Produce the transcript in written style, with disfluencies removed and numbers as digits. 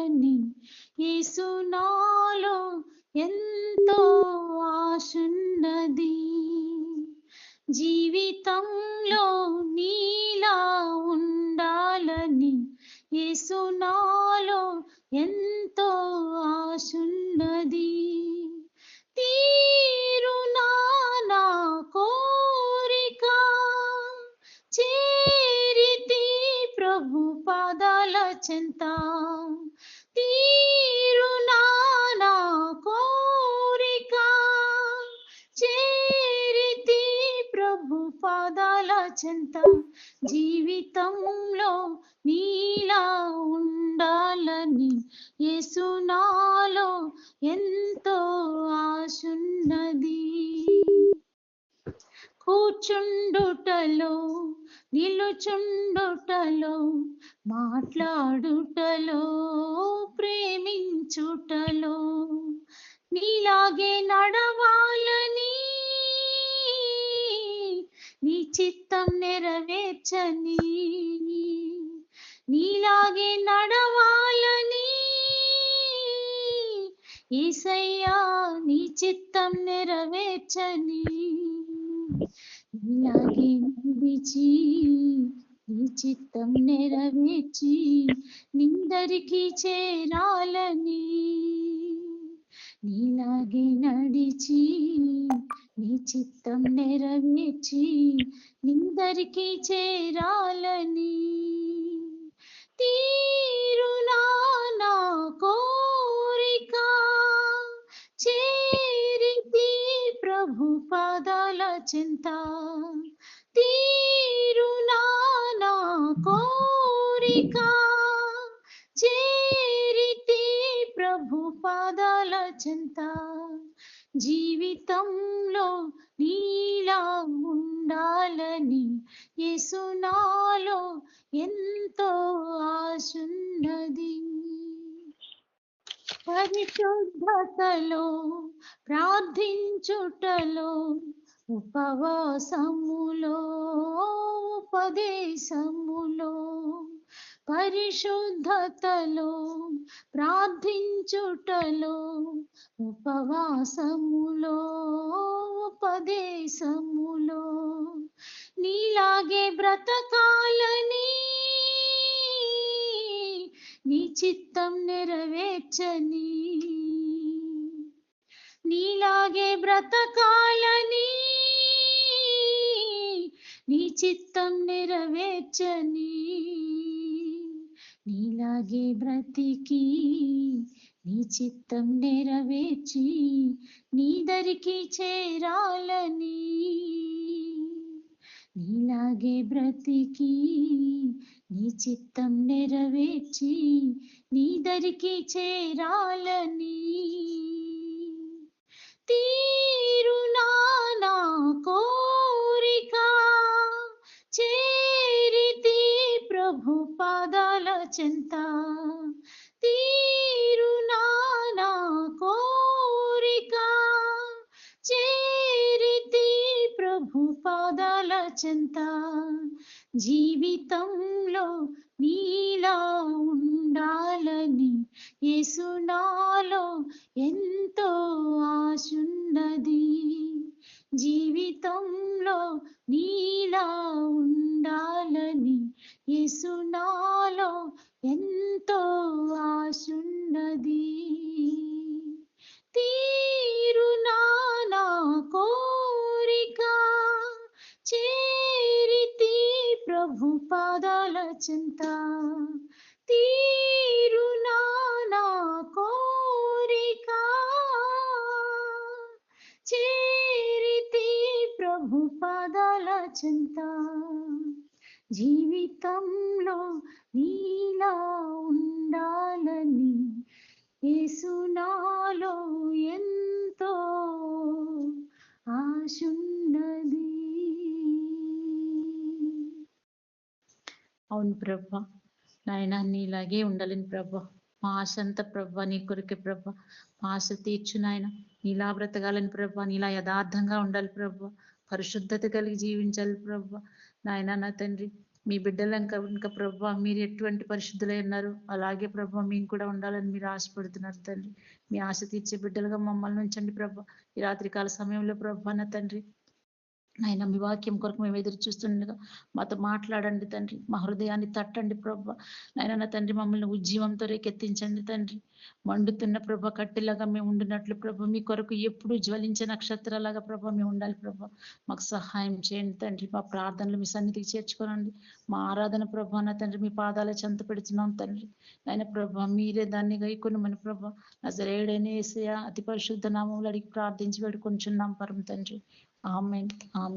ఉండాలని యేసు నాలో ఎంతో ఆశున్నది. జీవితంలో నీలా ఉండాలని యేసు నాలో ఎంతో ఆశున్నది. తీరునా నా కోరిక చేరితి ప్రభు పాదాల చెంత. తీరునా నా కోరిక చేరితి ప్రభు పాదాల చెంత. జీవితంలో నీలా ఉండాలని యేసు నాలో ఎంతో ఆశున్నది. కూర్చుండుటలో నిలుచుండుటలో మాట్లాడుటలో ప్రేమించుటలో నీలాగే నడవాలని నీ చిత్తం నెరవేర్చని. నీలాగే నడవాలని యేసయ్యా నీ చిత్తం నెరవేర్చని. నీలాగే నడిచి నీ చిత్తం నెరవేర్చి నిందరికి చేరాలని. నీలాగే నడిచి నీ చిత్తం నెరవేర్చి నిందరికి చేరాలని. తీరునా నా కోరిక చేరితి ప్రభు పాదాల చెంత. తీరునా నా కోరిక చేరితి ప్రభు పాదాల చెంత. జీవితంలో నీలా ఉండాలని యేసు నాలో ఎంతో ఆశున్నది. పరిశుద్ధతలో ప్రార్థించుటలో ఉపవాసములో ఉపదేశములో. పరిశుద్ధతలో ప్రార్థించుటలో ఉపవాసములో ఉపదేశములో నీలాగే బ్రతకాలని నీ చిత్తం నెరవేర్చని. నీలాగే బ్రతకాలని నీ చిత్తం నెరవేర్చని. నీలాగే బ్రతికి నీ చిత్తం నెరవేర్చి నీ దరికి చేరాలని. నీలాగే బ్రతికి నీ చిత్తం నెరవేర్చి నీ దరికి చేరాలని. తీరునా నా కోరిక చేరితి ప్రభు పాదాల చెంత. తీరునా నా కోరిక చేరితి ప్రభు పాదాల చెంత. జీవితంలో నీలా ఉండాలని యేసు నాలో ఎంతో ఆశున్నది. జీవితంలో నీలా ఉండాలని యేసు నాలో ఎంతో ఆశున్నది. తీరునా నా కోరిక చేరితి ప్రభు పాదాల చెంత. తీరునా నా కోరిక చేరితి ప్రభు పాదాల చెంత. జీవితంలో నీలా ఉండాలని యేసు నాలో ఎంతో ఆశున్నది. అవును ప్రభా, నాయన నీలాగే ఉండాలని ప్రభా. మా ఆశ అంతా ప్రభా నీ కొరికే ప్రభా. మా ఆశ తీర్చు నాయన. నీలా బ్రతకాలని ప్రభా, నీలా యథార్థంగా ఉండాలి ప్రభా. పరిశుద్ధత కలిగి జీవించాలి ప్రభా. నాయన నా తండ్రి, మీ బిడ్డలు ఇంకా ప్రభా మీరు ఎటువంటి పరిశుద్ధులై ఉన్నారు అలాగే ప్రభా మేము కూడా ఉండాలని మీరు ఆశపడుతున్నారు తండ్రి. మీ ఆశ తీర్చే బిడ్డలుగా మమ్మల్ని ఉంచండి ప్రభా. ఈ రాత్రికాల సమయంలో ప్రభా నా తండ్రి నాయన మీ వాక్యం కొరకు మేము ఎదురు చూస్తుండగా మాతో మాట్లాడండి తండ్రి. మా హృదయాన్ని తట్టండి ప్రభ. నాయన నా తండ్రి మమ్మల్ని ఉజ్జీవంతో రేకెత్తించండి తండ్రి. మండుతున్న ప్రభ కట్టెలాగా మేము ఉండినట్లు ప్రభ మీ కొరకు ఎప్పుడు జ్వలించే నక్షత్రాలాగా ప్రభ మేము ఉండాలి ప్రభ. మాకు సహాయం చేయండి తండ్రి. మా ప్రార్థనలు మీ సన్నిధికి చేర్చుకోనండి. మా ఆరాధన ప్రభ నా తండ్రి మీ పాదాల చెంత పెడుతున్నాం తండ్రి. నాయన ప్రభ మీరే దాన్ని గైకొనమని ప్రభ నజరేయుడైన యేసయ్య అతి పరిశుద్ధ నామములో అడిగి ప్రార్థించి వేడుకొంచున్నాం పరమ తండ్రి. ఆమేన్. ఆమేన్.